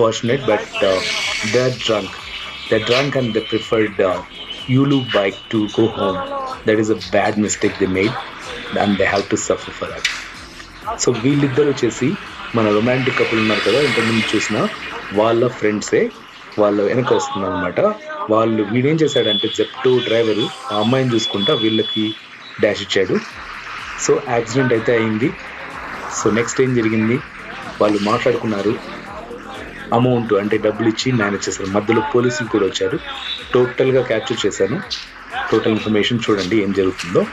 fortunate, but they're drunk. They're drunk and they preferred Yulu bike to go home. That is a bad mistake they made, and they have to suffer for that. So వీళ్ళిద్దరు వచ్చేసి మన romantic couple ఉన్నారు కదా, ఇంతకుముందు చూసిన వాళ్ళ ఫ్రెండ్సే. వాళ్ళ వెనక వస్తుంది అనమాట. వీడేం చేశాడంటే, జెప్టో డ్రైవరు ఆ అమ్మాయిని చూసుకుంటా వీళ్ళకి డాష్ ఇచ్చాడు. సో యాక్సిడెంట్ అయితే అయింది. సో నెక్స్ట్ ఏం జరిగింది, వాళ్ళు మాట్లాడుకున్నారు, అమౌంట్ అంటే డబ్బులు ఇచ్చి మేనేజ్ చేశారు. మధ్యలో పోలీసులు కూడా వచ్చారు. టోటల్గా క్యాప్చర్ చేశాను. టోటల్ ఇన్ఫర్మేషన్ చూడండి ఏం జరుగుతుందో.